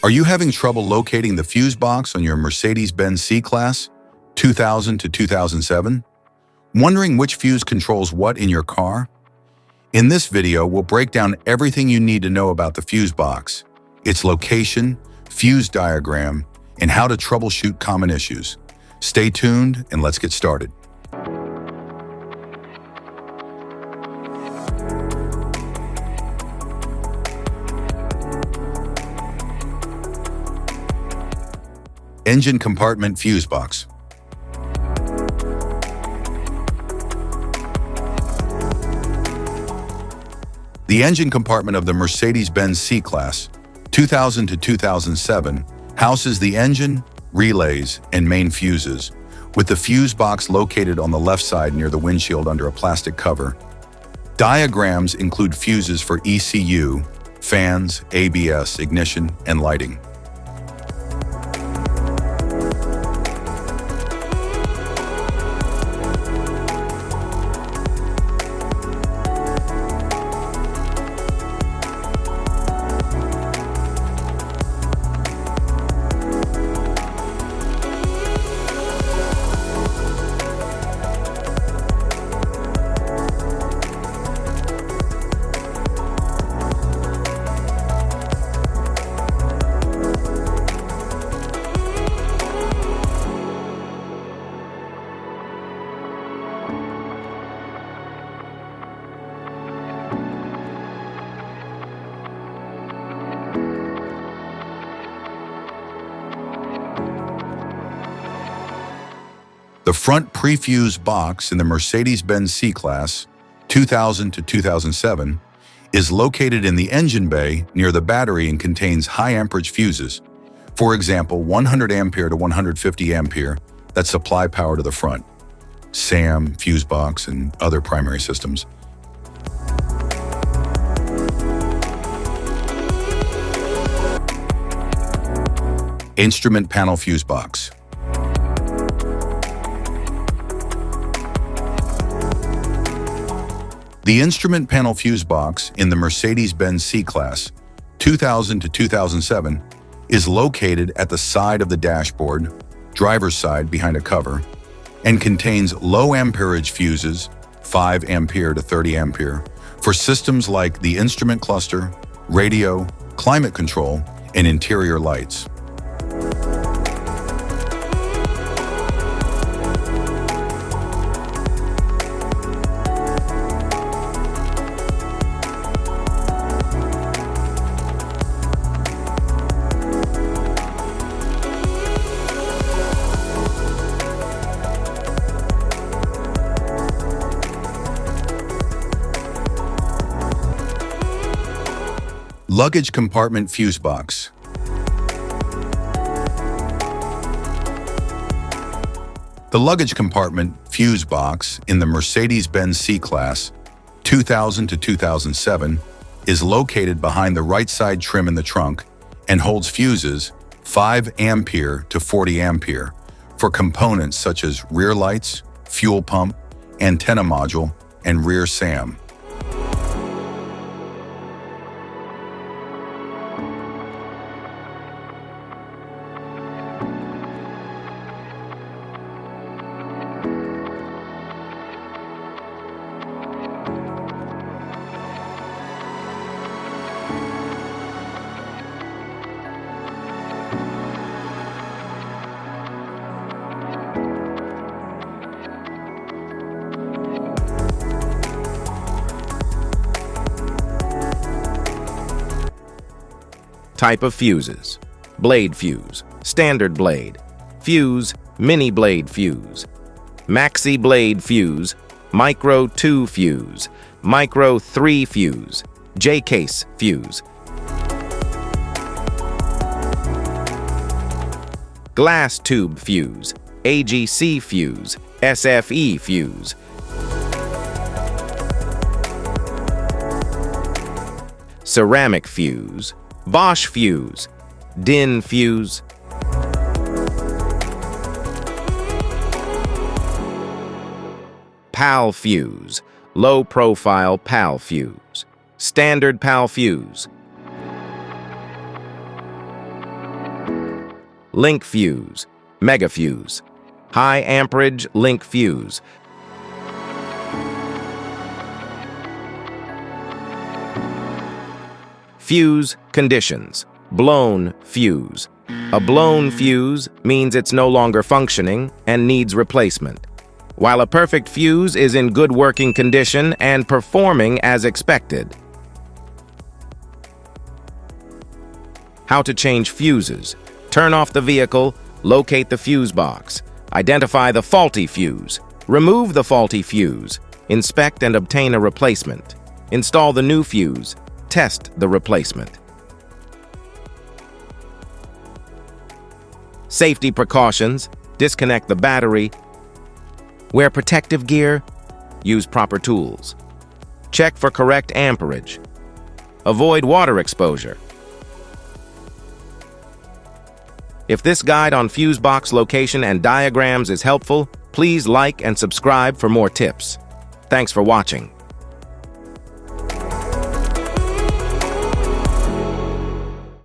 Are you having trouble locating the fuse box on your Mercedes-Benz C-Class 2000 to 2007? Wondering which fuse controls what in your car? In this video, we'll break down everything you need to know about the fuse box, its location, fuse diagram, and how to troubleshoot common issues. Stay tuned and let's get started. Engine compartment fuse box. The engine compartment of the Mercedes-Benz C-Class 2000 to 2007 houses the engine, relays, and main fuses, with the fuse box located on the left side near the windshield under a plastic cover. Diagrams include fuses for ECU, fans, ABS, ignition, and lighting. The front pre-fuse box in the Mercedes-Benz C-Class 2000 to 2007 is located in the engine bay near the battery and contains high amperage fuses. For example, 100 ampere to 150 ampere that supply power to the front, SAM, fuse box, and other primary systems. Instrument panel fuse box. The instrument panel fuse box in the Mercedes-Benz C-Class 2000 to 2007 is located at the side of the dashboard, driver's side behind a cover, and contains low amperage fuses, 5 ampere to 30 ampere, for systems like the instrument cluster, radio, climate control, and interior lights. Luggage compartment fuse box. The luggage compartment fuse box in the Mercedes-Benz C-Class 2000 to 2007 is located behind the right side trim in the trunk and holds fuses 5 ampere to 40 ampere for components such as rear lights, fuel pump, antenna module, and rear SAM. Type of fuses: blade fuse, standard blade, fuse, mini blade fuse, maxi blade fuse, micro 2 fuse, micro 3 fuse, J-case fuse, glass tube fuse, AGC fuse, SFE fuse, ceramic fuse, Bosch fuse, DIN fuse, PAL fuse, low profile PAL fuse, standard PAL fuse, link fuse, mega fuse, high amperage link fuse. Fuse conditions. Blown fuse. A blown fuse means it's no longer functioning and needs replacement, while a perfect fuse is in good working condition and performing as expected. How to change fuses. Turn off the vehicle, locate the fuse box, identify the faulty fuse, remove the faulty fuse, inspect and obtain a replacement, install the new fuse, test the replacement. Safety precautions. Disconnect the battery. Wear protective gear. Use proper tools. Check for correct amperage. Avoid water exposure. If this guide on fuse box location and diagrams is helpful, please like and subscribe for more tips. Thanks for watching.